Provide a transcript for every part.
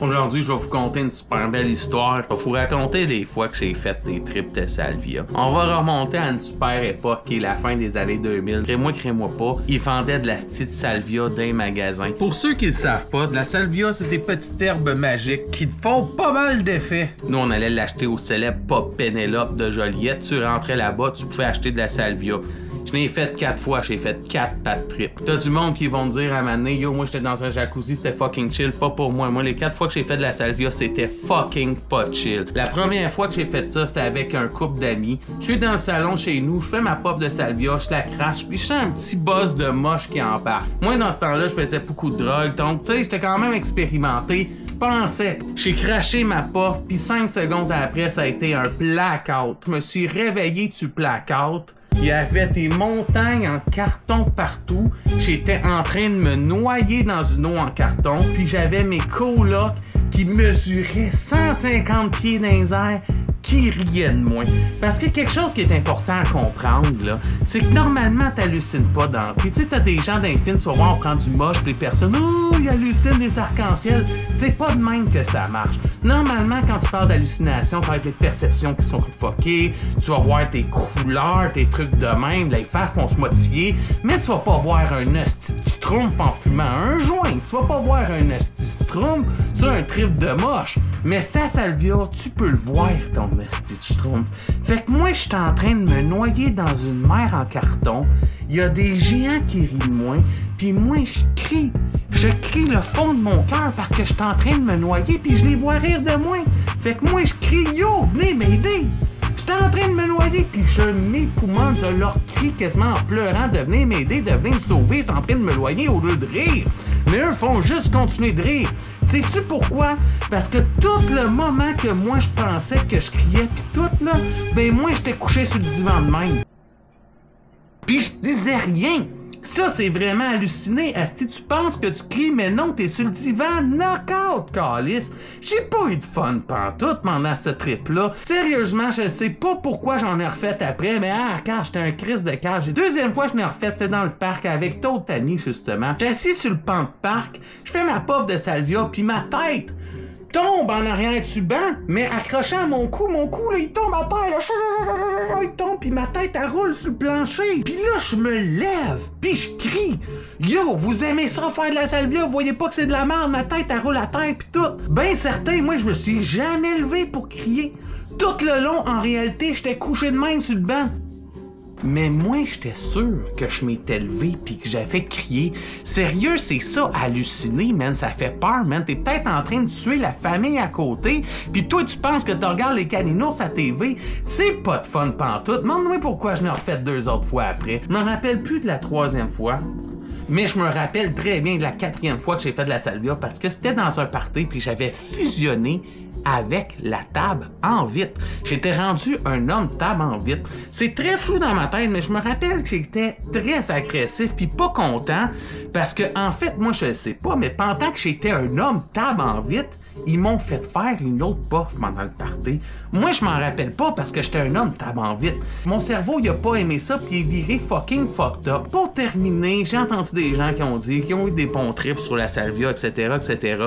Aujourd'hui, je vais vous conter une super belle histoire. Je vais vous raconter les fois que j'ai fait des trips de salvia. On va remonter à une super époque qui est la fin des années 2000. Crée-moi pas, ils vendaient de la petite salvia dans les magasins. Pour ceux qui ne savent pas, de la salvia, c'est des petites herbes magiques qui te font pas mal d'effets. Nous, on allait l'acheter au célèbre Pop Pénélope de Joliette. Tu rentrais là-bas, tu pouvais acheter de la salvia. Je l'ai fait 4 fois, j'ai fait 4 bad trips. T'as du monde qui vont te dire à un moment donné, yo, moi j'étais dans un jacuzzi, c'était fucking chill, pas pour moi. Moi, les 4 fois que j'ai fait de la salvia, c'était fucking pas chill. La première fois que j'ai fait ça, c'était avec un couple d'amis. Je suis dans le salon chez nous, je fais ma pop de salvia, je la crache, puis je sens un petit boss de moche qui en part. Moi, dans ce temps-là, je faisais beaucoup de drogue, donc tu sais, j'étais quand même expérimenté. Pensais, j'ai craché ma puff, puis 5 secondes après, ça a été un blackout. Je me suis réveillé du blackout. Il y avait des montagnes en carton partout. J'étais en train de me noyer dans une eau en carton. Puis j'avais mes colocs qui mesuraient 150 pieds dans les airs qui riaient de moi. Parce que quelque chose qui est important à comprendre, là, c'est que normalement, t'hallucines pas dans le film. Tu sais, t'as des gens dans les films, souvent on prend du moche, puis les personnes, oh, ils hallucinent des arcs-en-ciel. C'est pas de même que ça marche. Normalement, quand tu parles d'hallucination, ça va être les perceptions qui sont fuckées. Tu vas voir tes couleurs, tes trucs de même, les faces vont se motiver, mais tu vas pas voir un esti de schtroumpf en fumant un joint. Tu vas pas voir un esti de schtroumpf sur un trip de moche. Mais ça, salvia, tu peux le voir, ton esti de schtroumpf. Fait que moi, je suis en train de me noyer dans une mer en carton. Il y a des géants qui rient de moi. Puis moi, je crie. Je crie le fond de mon cœur parce que je suis en train de me noyer. Puis je les vois rire de moi. Fait que moi, je crie, yo, venez m'aider. J'étais en train de me noyer, puis je m'époumonne, je leur crie quasiment en pleurant de venir m'aider, de venir me sauver. J'étais en train de me noyer au lieu de rire. Mais eux font juste continuer de rire. Sais-tu pourquoi? Parce que tout le moment que moi je pensais que je criais, pis tout là, ben moi j'étais couché sur le divan de même. Pis je disais rien. Ça, c'est vraiment halluciné. Asti, tu penses que tu cries, mais non, t'es sur le divan, knock-out, calice. J'ai pas eu de fun pantoute pendant ce trip-là. Sérieusement, je sais pas pourquoi j'en ai refait après, mais car j'étais un Christ de cage. Deuxième fois que je l'ai refait, c'était dans le parc avec d'autres amis, justement. J'étais assis sur le pan de parc, je fais ma puff de salvia, puis ma tête tombe en arrière du banc, mais accroché à mon cou, là, il tombe à terre, là, il tombe, puis ma tête, elle roule sur le plancher. Puis là, je me lève, puis je crie. Yo, vous aimez ça faire de la salvia? Vous voyez pas que c'est de la merde? Ma tête, elle roule à terre, puis tout. Ben certain, moi, je me suis jamais levé pour crier. Tout le long, en réalité, j'étais couché de même sur le banc. Mais moi, j'étais sûr que je m'étais levé pis que j'avais crié. Sérieux, c'est ça, halluciné, man. Ça fait peur, man. T'es peut-être en train de tuer la famille à côté. Pis toi, tu penses que tu regardes les caninours à TV. C'est pas de fun pantoute. Demande-moi pourquoi je l'ai refait 2 autres fois après. Je me rappelle plus de la 3e fois. Mais je me rappelle très bien de la 4e fois que j'ai fait de la salvia parce que c'était dans un party puis j'avais fusionné avec la table en vitre. J'étais rendu un homme table en vitre. C'est très flou dans ma tête, mais je me rappelle que j'étais très agressif puis pas content parce que, en fait, moi, je le sais pas, mais pendant que j'étais un homme table en vitre, ils m'ont fait faire une autre puff pendant le party. Moi, je m'en rappelle pas parce que j'étais un homme table en vitre. Mon cerveau, il a pas aimé ça puis il est viré fucking fucked up. Pour terminer, j'ai entendu des gens qui ont dit qu'ils ont eu des bons trips sur la salvia, etc., etc.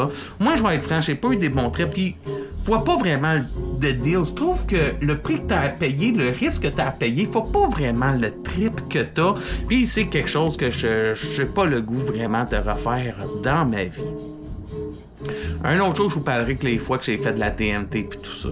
Moi, je vais être franc, j'ai pas eu des bons trips puis je vois pas vraiment de deal. Je trouve que le prix que t'as à payer, le risque que t'as à payer, faut pas vraiment le trip que t'as. Puis c'est quelque chose que j'ai pas le goût vraiment de refaire dans ma vie. Un autre chose, je vous parlerai que les fois que j'ai fait de la TNT pis tout ça.